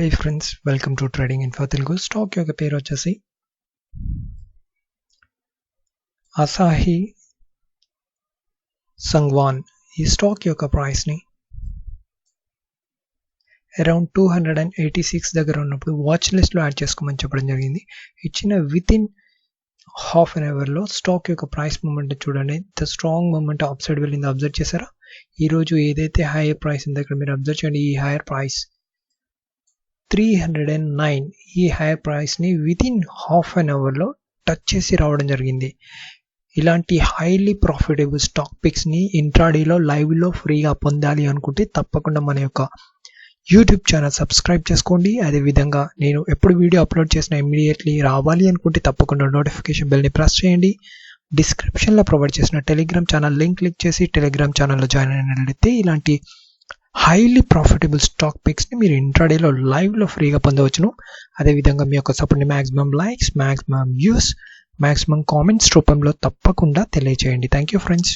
Hi friends, welcome to Trading Info Telugu. Stock యొక్క పేరు వచ్చేసి Asahi Songwon. ఈ స్టాక్ యొక్క ప్రైస్ ని అరౌండ్ 286 దగ్గర ఉన్నప్పుడు వాచ్ లిస్ట్ లో యాడ్ చేసుకోమని చెప్పడం జరిగింది. ఇచ్చిన within half an hour లో స్టాక్ యొక్క ప్రైస్ మూమెంట్ చూడండి. The strong movement up side వెళ్ళింది. అబ్జర్వ్ చేశారా? ఈ రోజు ఏదైతే హైయర్ ప్రైస్ ఉందో ఇక్కడ మీరు అబ్జర్వ్ చేయండి. ఈ హైయర్ ప్రైస్ 309 ఈ హైయర్ ప్రైస్ ని within half an hour లో టచ్ చేసి రావడం జరిగింది. ఇలాంటి హైలీ ప్రాఫిటబుల్ స్టాక్ పిక్స్ ని ఇంట్రాడేలో లైవ్ లో ఫ్రీగా పొందాలి అనుకుంటే తప్పకుండా మన యొక్క యూట్యూబ్ ఛానల్ సబ్స్క్రైబ్ చేసుకోండి. అదేవిధంగా నేను ఎప్పుడు వీడియో అప్లోడ్ చేసినా ఇమ్మీడియట్లీ రావాలి అనుకుంటే తప్పకుండా నోటిఫికేషన్ బెల్ ని ప్రెస్ చేయండి. డిస్క్రిప్షన్ లో ప్రొవైడ్ చేసిన టెలిగ్రామ్ ఛానల్ లింక్ క్లిక్ చేసి టెలిగ్రామ్ ఛానల్లో జాయిన్ అయినట్లయితే ఇలాంటి హైలీ ప్రాఫిటబుల్ స్టాక్ పిక్స్ ని మీరు ఇంట్రాడేలో లైవ్ లో ఫ్రీగా పొందవచ్చును. అదేవిధంగా మీ యొక్క సపోర్ట్ ని maximum likes, maximum views, maximum comments రూపంలో తప్పకుండా తెలియజేయండి. Thank you friends.